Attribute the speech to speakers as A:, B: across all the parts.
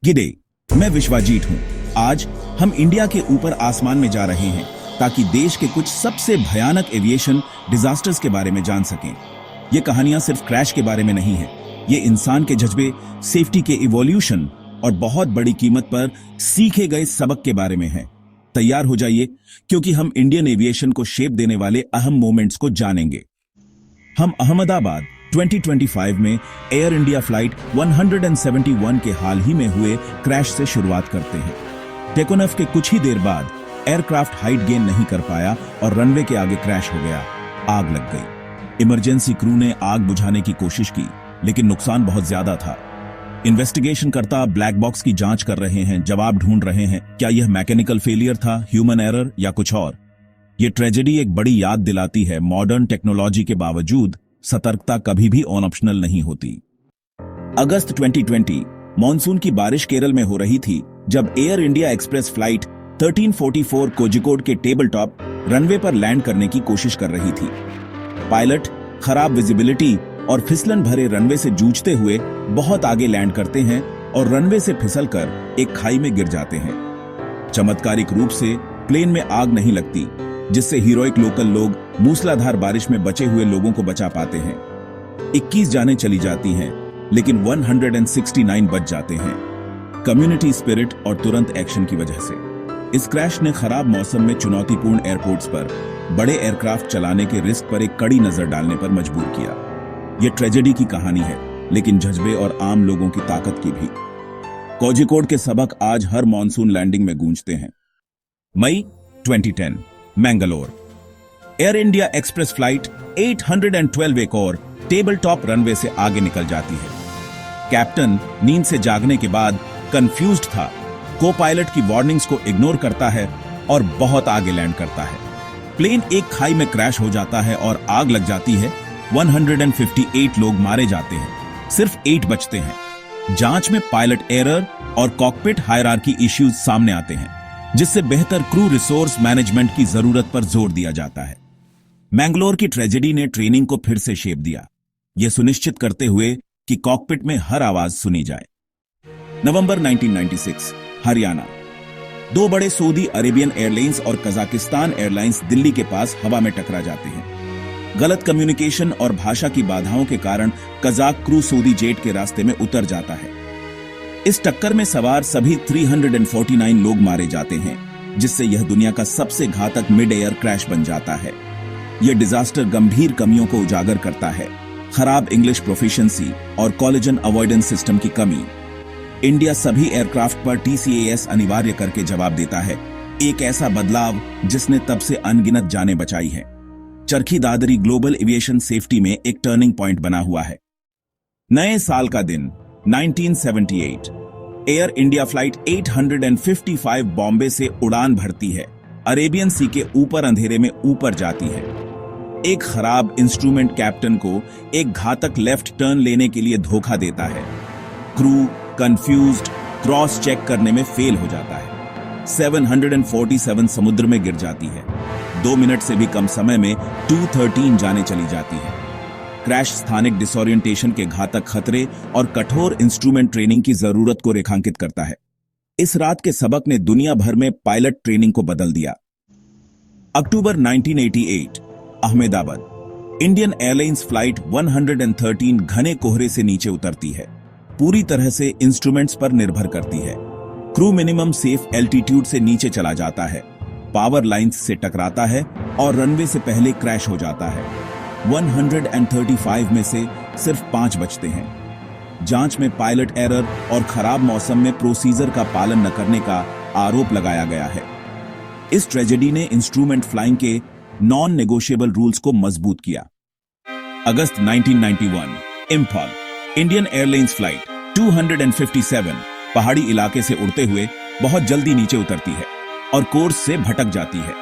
A: गिडे, मैं विश्वजीत हूँ। आज हम इंडिया के ऊपर आसमान में जा रहे हैं ताकि देश के कुछ सबसे भयानक एविएशन डिजास्टर्स के बारे में जान सकें। ये कहानियां सिर्फ क्रैश के बारे में नहीं है, ये इंसान के जज्बे, सेफ्टी के इवोल्यूशन और बहुत बड़ी कीमत पर सीखे गए सबक के बारे में है। तैयार हो जाइए, क्योंकि हम इंडियन एविएशन को शेप देने वाले अहम मोमेंट्स को जानेंगे। हम अहमदाबाद 2025 में एयर इंडिया फ्लाइट 171 के हाल ही में हुए क्रैश से शुरुआत करते हैं। टेक ऑफ के कुछ ही देर बाद एयरक्राफ्ट हाइट गेन नहीं कर पाया और रनवे के आगे क्रैश हो गया। आग लग गई। इमरजेंसी क्रू ने आग बुझाने की कोशिश की, लेकिन नुकसान बहुत ज्यादा था। इन्वेस्टिगेशन करता ब्लैक बॉक्स की जांच कर रहे हैं, जवाब ढूंढ रहे हैं, क्या यह मैकेनिकल फेलियर था, ह्यूमन एरर या कुछ और। यह ट्रेजेडी एक बड़ी याद दिलाती है, मॉडर्न टेक्नोलॉजी के बावजूद सतर्कता कभी भी ऑन ऑप्शनल नहीं होती। अगस्त 2020 मॉनसून की बारिश केरल में हो रही थी जब air India express flight 1344 Kozhikode के टेबल टॉप रनवे पर लैंड करने की कोशिश कर रही थी। पायलट खराब विजिबिलिटी और फिसलन भरे रनवे से जूझते हुए बहुत आगे लैंड करते हैं और रनवे से फिसलकर एक खाई में गिर जाते हैं। चमत्कारिक रूप से प्लेन में आग नहीं लगती, जिससे हीरोइक लोकल लोग मूसलाधार बारिश में बचे हुए लोगों को बचा पाते हैं। 21 जानें चली जाती हैं, लेकिन 169 बच जाते हैं, कम्युनिटी स्पिरिट और तुरंत एक्शन की वजह से। इस क्रैश ने खराब मौसम में चुनौतीपूर्ण एयरपोर्ट्स पर बड़े एयरक्राफ्ट चलाने के रिस्क पर एक कड़ी नजर डालने पर मजबूर किया। यह ट्रेजेडी की कहानी है, लेकिन जज्बे और आम लोगों की ताकत की भी। कोझिकोड के सबक आज हर मॉनसून लैंडिंग में गूंजते हैं। मई 2010 Mangalore air India express flight 812 एक और टेबल टॉप रनवे से आगे निकल जाती है। कैप्टन नींद से जागने के बाद कंफ्यूज्ड था, को पायलट की वार्निंग्स को इग्नोर करता है और बहुत आगे लैंड करता है। प्लेन एक खाई में क्रैश हो जाता है और आग लग जाती है। 158 लोग मारे जाते हैं, सिर्फ 8 बचते हैं। जांच में पायलट एरर और कॉकपिट हायरार्की इश्यूज सामने आते हैं, जिससे बेहतर क्रू रिसोर्स मैनेजमेंट की जरूरत पर जोर दिया जाता है। मैंगलोर की ट्रेजेडी ने ट्रेनिंग को फिर से शेप दिया, यह सुनिश्चित करते हुए कि कॉकपिट में हर आवाज सुनी जाए। नवंबर 1996 हरियाणा, 2 बड़े सऊदी अरेबियन एयरलाइंस और कजाकिस्तान एयरलाइंस दिल्ली के पास हवा में टकरा जाते हैं। गलत कम्युनिकेशन और भाषा की बाधाओं के कारण कजाक क्रू सऊदी जेट के रास्ते में उतर जाता है। इस टक्कर में सवार सभी 349 लोग मारे जाते हैं, जिससे यह दुनिया का सबसे घातक मिड एयर क्रैश बन जाता है। यह डिजास्टर गंभीर कमियों को उजागर करता है, खराब इंग्लिश प्रोफिशिएंसी और कोलिजन अवॉइडेंस सिस्टम की कमी। इंडिया सभी एयरक्राफ्ट पर TCAS अनिवार्य करके जवाब देता है, एक ऐसा बदलाव जिसने तब से अनगिनत जानें बचाई है। Charkhi Dadri global aviation safety में एक टर्निंग पॉइंट बना हुआ है। नए साल का दिन 1978 एयर इंडिया फ्लाइट 855 बॉम्बे से उड़ान भरती है, अरेबियन सी के ऊपर अंधेरे में ऊपर जाती है। एक खराब इंस्ट्रूमेंट कैप्टन को एक घातक लेफ्ट टर्न लेने के लिए धोखा देता है। क्रू कंफ्यूज्ड क्रॉस चेक करने में फेल हो जाता है। 747 समुद्र में गिर जाती है। 2 मिनट से भी कम समय में 213 जाने चली जाती है। क्रैश स्थानिक डिसोरिएंटेशन के घातक खतरे और कठोर इंस्ट्रूमेंट ट्रेनिंग की जरूरत को रेखांकित करता है। इस रात के सबक ने दुनिया भर में पायलट ट्रेनिंग को बदल दिया। अक्टूबर 1988 अहमदाबाद इंडियन एयरलाइंस फ्लाइट 113 घने कोहरे से नीचे उतरती है, पूरी तरह से इंस्ट्रूमेंट्स पर निर्भर करती है। क्रू मिनिमम सेफ एल्टीट्यूड से नीचे चला जाता है, पावर लाइंस से टकराता है और रनवे से पहले क्रैश हो जाता है। 135 में से सिर्फ 5 बचते हैं। जांच में पायलट एरर और खराब मौसम में प्रोसीजर का पालन न करने का आरोप लगाया गया है। इस ट्रेजेडी ने इंस्ट्रूमेंट फ्लाइंग के नॉन नेगोशिएबल रूल्स को मजबूत किया। अगस्त 1991 इंफॉल इंडियन एयरलाइंस फ्लाइट 257 पहाड़ी इलाके से उड़ते हुए बहुत जल्दी नीचे उतरती है और कोर्स से भटक जाती है।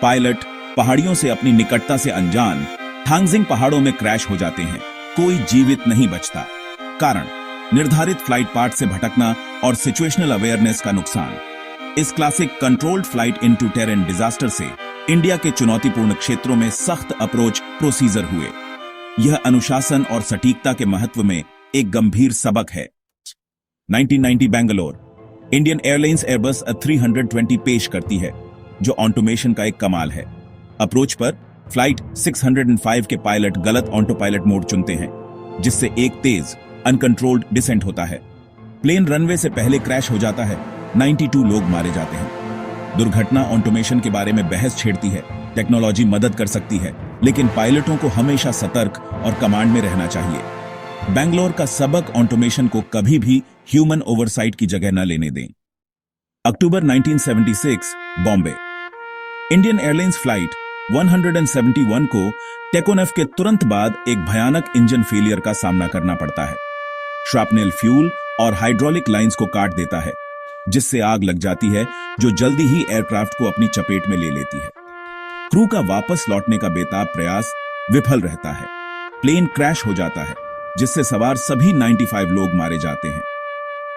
A: पायलट पहाड़ियों से अपनी निकटता से अनजान थांगजिंग पहाड़ों में क्रैश हो जाते हैं। कोई जीवित नहीं बचता। कारण निर्धारित फ्लाइट पाथ से भटकना और सिचुएशनल अवेयरनेस का नुकसान। इस classic controlled flight into terrain disaster से इंडिया के चुनौतीपूर्ण क्षेत्रों में सख्त अप्रोच प्रोसीजर हुए। यह अनुशासन और सटीकता के महत्व में एक गंभीर सबक है। 1990 Bangalore, Indian airlines Airbus A320 पेश करती है, जो ऑटोमेशन का एक कमाल है। अप्रोच पर फ्लाइट 605 के पायलट गलत ऑटो पायलट मोड चुनते हैं, जिससे एक तेज अनकंट्रोल्ड डिसेंट होता है। प्लेन रनवे से पहले क्रैश हो जाता है, 92 लोग मारे जाते हैं। दुर्घटना ऑटोमेशन के बारे में बहस छेड़ती है। टेक्नोलॉजी मदद कर सकती है, लेकिन पायलटों को हमेशा सतर्क और कमांड में रहना चाहिए। बेंगलोर का सबक ऑटोमेशन को कभी भी ह्यूमन ओवरसाइट की जगह न लेने दें। अक्टूबर 1976, बॉम्बे, इंडियन एयरलाइंस फ्लाइट 171 को टेकोनेफ के तुरंत बाद एक भयानक इंजन फेलियर का सामना करना पड़ता है। श्रापनेल फ्यूल और हाइड्रोलिक लाइंस को काट देता है, जिससे आग लग जाती है, जो जल्दी ही एयरक्राफ्ट को अपनी चपेट में ले लेती है। क्रू का वापस लौटने का बेताब प्रयास विफल रहता है। प्लेन क्रैश हो जाता है, जिससे सवार सभी 95 लोग मारे जाते हैं।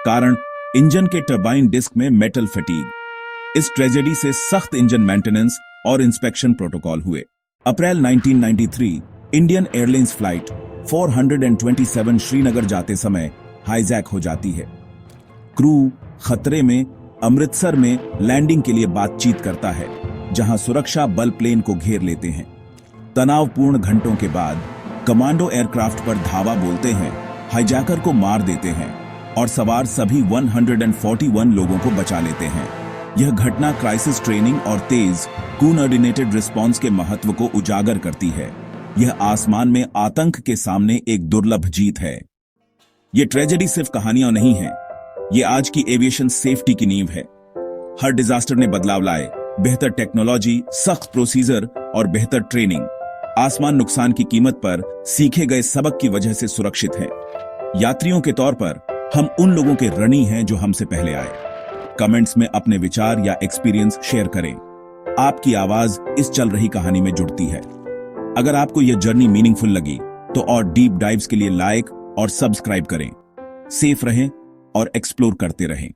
A: कारण इंजन के टरबाइन डिस्क में मेटल फटीग। इस ट्रेजेडी से सख्त इंजन मेंटेनेंस और इंस्पेक्शन प्रोटोकॉल हुए। अप्रैल 1993, इंडियन एयरलाइंस फ्लाइट 427 श्रीनगर जाते समय हाईजैक हो जाती है। क्रू खतरे में अमृतसर में लैंडिंग के लिए बातचीत करता है, जहां सुरक्षा बल प्लेन को घेर लेते हैं। तनावपूर्ण घंटों के बाद कमांडो एयरक्राफ्ट पर धावा बोलते हैं, हाईजैकर को मार देते हैं और सवार सभी 141 लोगों को बचा लेते हैं। यह घटना क्राइसिस ट्रेनिंग और तेज कोऑर्डिनेटेड रिस्पांस के महत्व को उजागर करती है। यह आसमान में आतंक के सामने एक दुर्लभ जीत है। ये ट्रेजेडी सिर्फ कहानियां नहीं है, ये आज की एविएशन सेफ्टी की नींव है। हर डिजास्टर ने बदलाव लाए, बेहतर टेक्नोलॉजी, सख्त प्रोसीजर और बेहतर ट्रेनिंग। आसमान नुकसान की कीमत पर सीखे गए सबक की वजह से सुरक्षित है। यात्रियों के तौर पर हम उन लोगों के ऋणी हैं जो हमसे पहले आए। कमेंट्स में अपने विचार या एक्सपीरियंस शेयर करें। आपकी आवाज इस चल रही कहानी में जुड़ती है। अगर आपको यह जर्नी मीनिंगफुल लगी तो और डीप डाइव्स के लिए लाइक और सब्सक्राइब करें। सेफ रहें और एक्सप्लोर करते रहें।